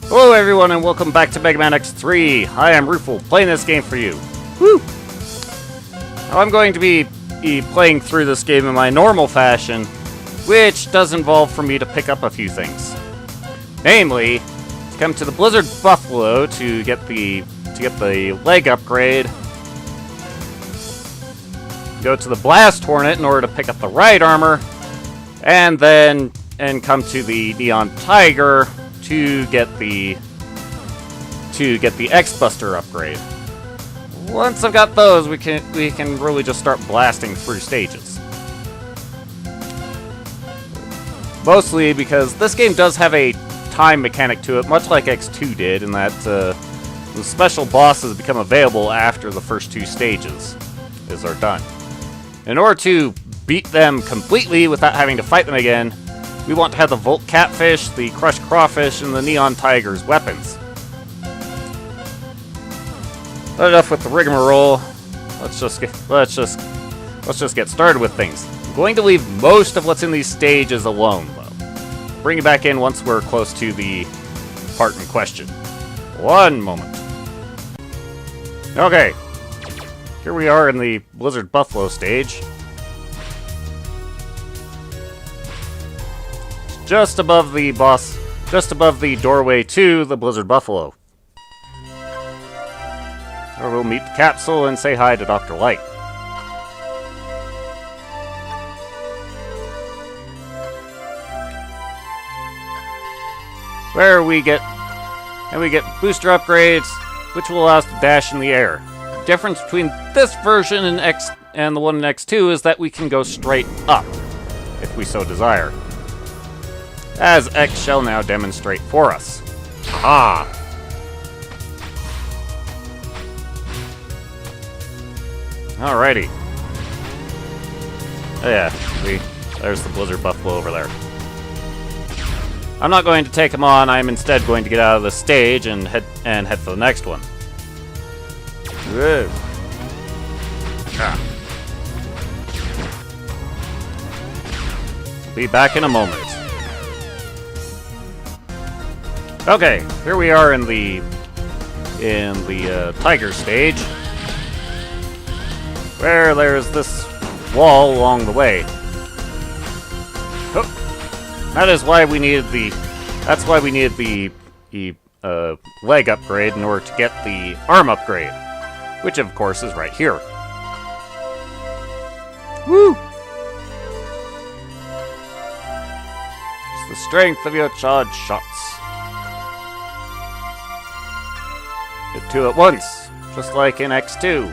Hello everyone and welcome back to Mega Man X3. Hi, I'm Rufel, playing this game for you. Woo! Now, I'm going to be playing through this game in my normal fashion, which does involve for me to pick up a few things. Namely, to come to the Blizzard Buffalo to get the leg upgrade, go to the Blast Hornet in order to pick up the ride armor, and come to the Neon Tiger to get the X-Buster upgrade. Once I've got those, we can really just start blasting through stages. Mostly because this game does have a time mechanic to it, much like X2 did, in that the special bosses become available after the first two stages are done. In order to beat them completely without having to fight them again, we want to have the Volt Catfish, the Crushed Crawfish, and the Neon Tiger's weapons. But enough with the rigmarole. Let's just get started with things. I'm going to leave most of what's in these stages alone, though. Bring it back in once we're close to the part in question. One moment. Okay. Here we are in the Blizzard Buffalo stage. Just above the doorway to the Blizzard Buffalo. Or we'll meet the capsule and say hi to Dr. Light. Where we get booster upgrades, which will allow us to dash in the air. The difference between this version and the one in X2 is that we can go straight up, if we so desire, as X shall now demonstrate for us. Aha! Alrighty. Oh yeah, there's the Blizzard Buffalo over there. I'm not going to take him on, I'm instead going to get out of the stage and head for the next one. Whoa. Ah. Be back in a moment. Okay, here we are in the Tiger stage, where there's this wall along the way. Oh, that is why we needed the leg upgrade in order to get the arm upgrade, which of course is right here. Woo! It's the strength of your charged shots. Hit two at once, just like in X2.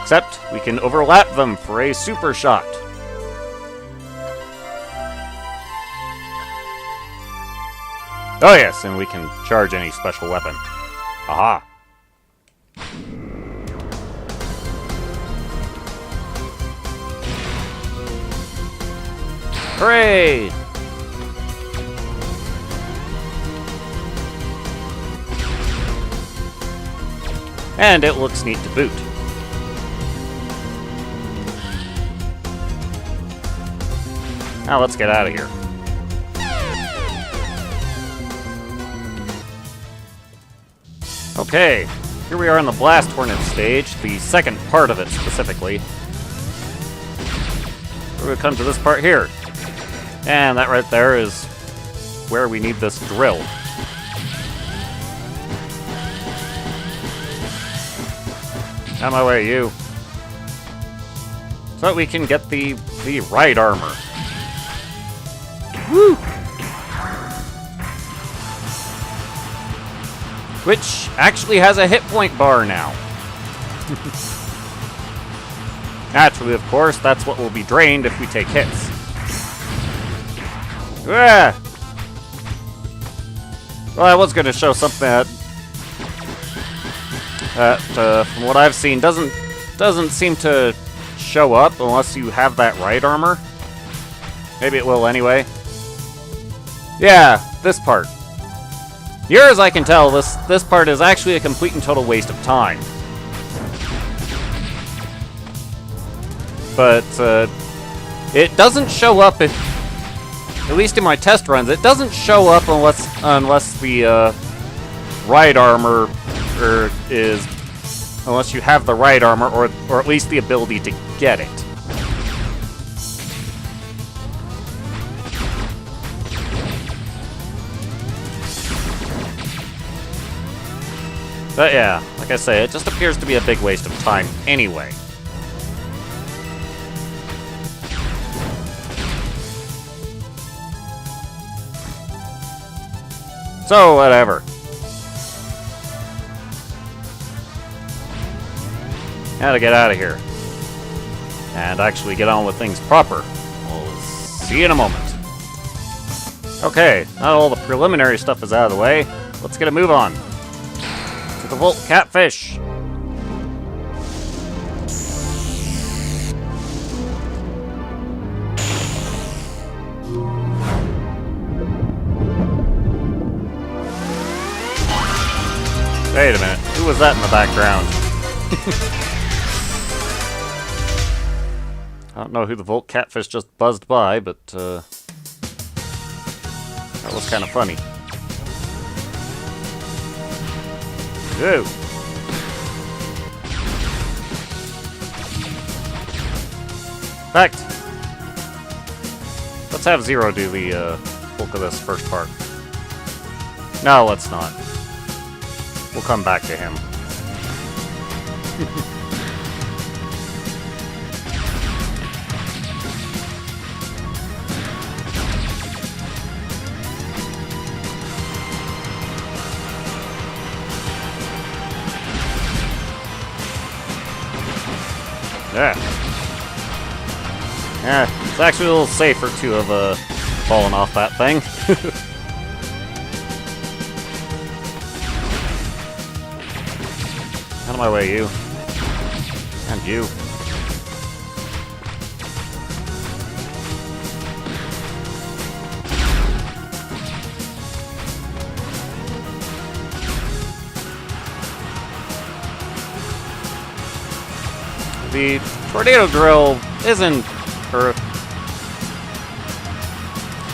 Except we can overlap them for a super shot. Oh yes, and we can charge any special weapon. Aha! Hooray! And it looks neat to boot. Now let's get out of here. Okay, here we are in the Blast Hornet stage, the second part of it specifically. We're going to come to this part here. And that right there is where we need this drill. Out of my way, you. So that we can get the ride armor. Woo! Which actually has a hit point bar now. Naturally, of course, that's what will be drained if we take hits. Ah! Well, I was going to show something that from what I've seen, doesn't seem to show up unless you have that ride armor. Maybe it will anyway. Yeah, this part. Near as I can tell, this part is actually a complete and total waste of time. But it doesn't show up if at least in my test runs, it doesn't show up unless the right armor unless you have the right armor or at least the ability to get it. But yeah, like I say, it just appears to be a big waste of time anyway. So, whatever. Gotta get out of here. And actually get on with things proper. We'll see you in a moment. Okay, now all the preliminary stuff is out of the way. Let's get a move on. To the Volt Catfish. Wait a minute, who was that in the background? I don't know who the Volt Catfish just buzzed by, but that was kind of funny. Ooh. In fact, let's have Zero do the bulk of this first part. No, let's not. We'll come back to him. Yeah. Yeah, it's actually a little safer to have fallen off that thing. Out of my way, you. And you. The tornado drill isn't...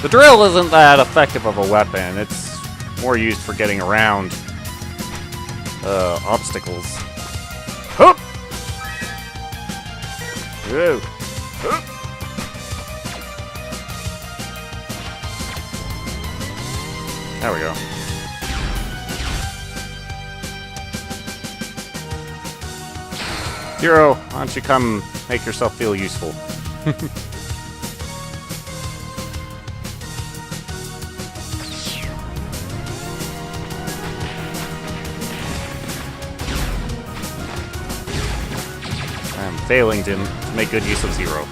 the drill isn't that effective of a weapon. It's more used for getting around obstacles. Hoop! Whoa. Hoop! There we go. Zero, why don't you come make yourself feel useful? I'm failing to make good use of Zero.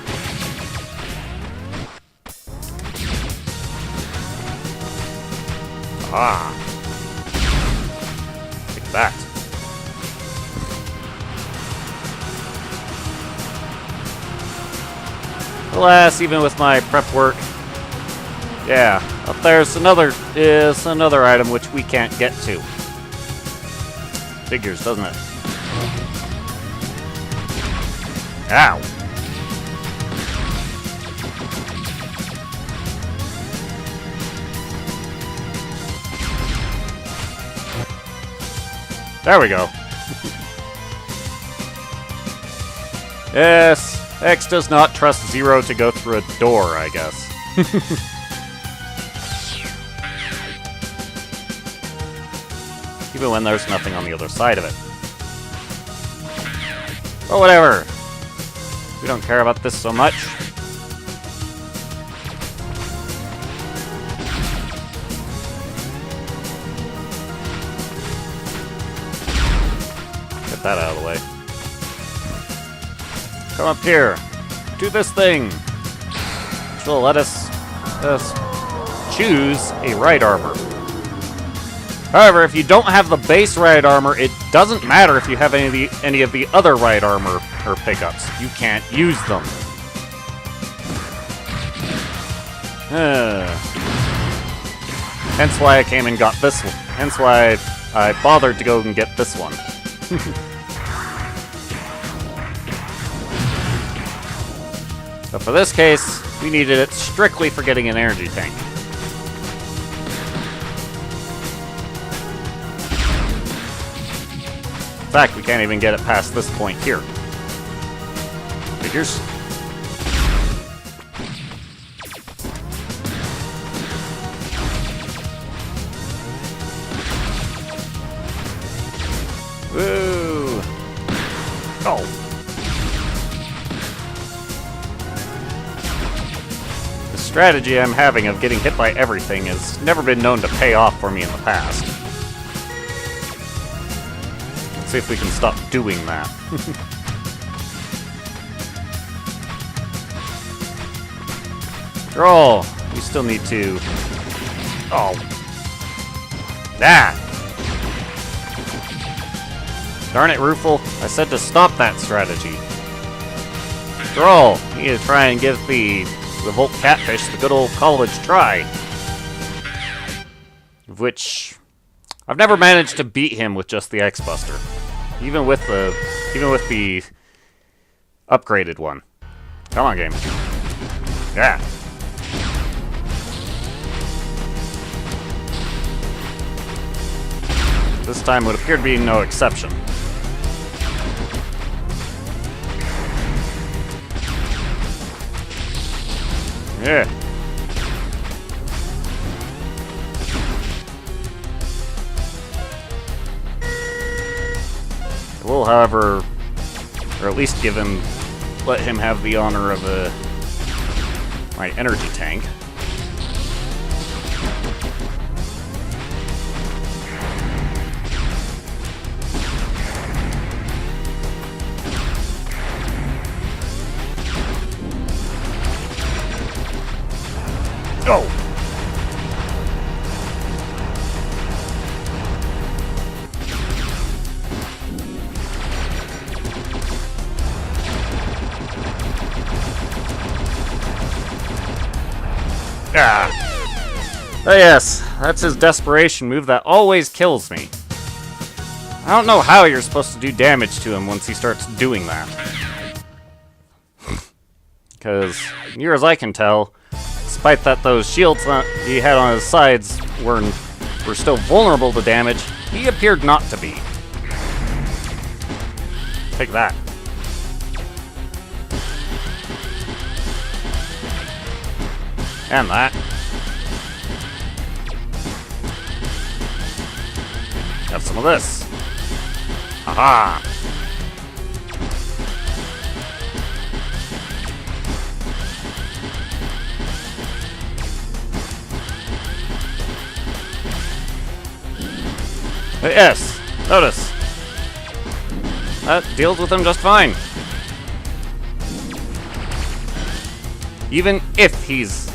Ah! Take that. Alas, even with my prep work, yeah, up there's another item which we can't get to. Figures, doesn't it? Ow! There we go. Yes. X does not trust Zero to go through a door, I guess. Even when there's nothing on the other side of it. But whatever. We don't care about this so much. Get that out of the way. Come up here. Do this thing. Which will let us choose a right armor. However, if you don't have the base right armor, it doesn't matter if you have any of the other right armor or pickups. You can't use them. Hence why I came and got this one. Hence why I bothered to go and get this one. But for this case, We needed it strictly for getting an energy tank. In fact, we can't even get it past this point here. Figures. Woo! Oh! The strategy I'm having of getting hit by everything has never been known to pay off for me in the past. Let's see if we can stop doing that. Roll! You still need to... Oh! That! Darn it, Roofle. I said to stop that strategy. Roll! You need to try and give the Volt Catfish the good old college try. Which... I've never managed to beat him with just the X-Buster. Even with the upgraded one. Come on, game. Yeah. This time would appear to be no exception. Yeah. We'll, however, or at least let him have the honor of my energy tank. Go! Ah! Oh yes, that's his desperation move that always kills me. I don't know how you're supposed to do damage to him once he starts doing that. Because, near as I can tell, despite that those shields that he had on his sides were still vulnerable to damage, he appeared not to be. Take that. And that. Have some of this. Haha! Yes, notice. That deals with him just fine. Even if he's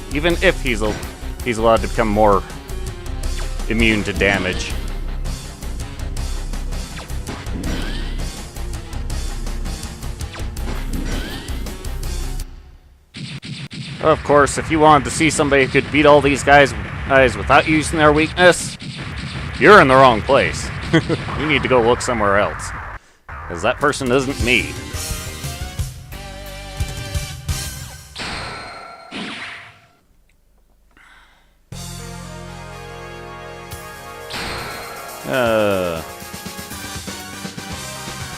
allowed to become more immune to damage. Of course, if you wanted to see somebody who could beat all these guys without using their weakness, you're in the wrong place. You need to go look somewhere else. Because that person isn't me. I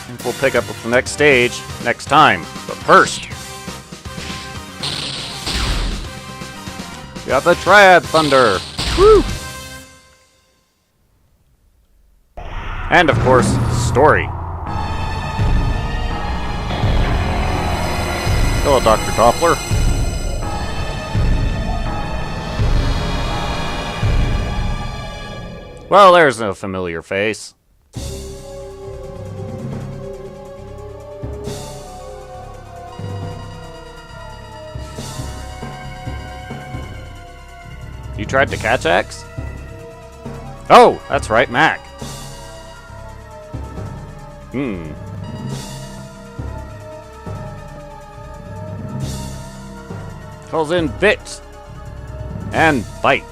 think we'll pick up with the next stage next time. But first, we got the Triad Thunder. Woo! And of course, story. Hello, Dr. Doppler. Well, there's a familiar face. You tried to catch X? Oh, that's right, Mac. Calls in Bit and Bite.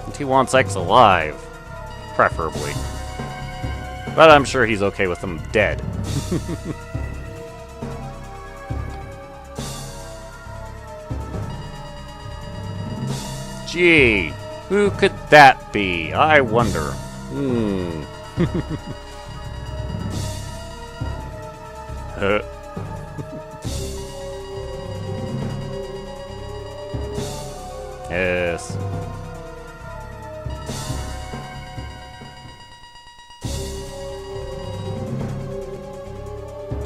And he wants X alive, preferably. But I'm sure he's okay with them dead. Gee, who could that be? I wonder. Yes.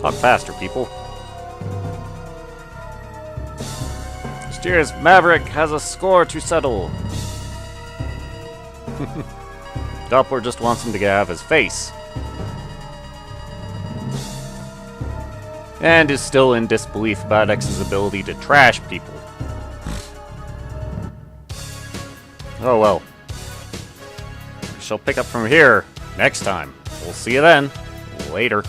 Talk faster, people. Mysterious Maverick has a score to settle. Doppler just wants him to get out of his face. And is still in disbelief about X's ability to trash people. Oh well. We shall pick up from here next time. We'll see you then. Later.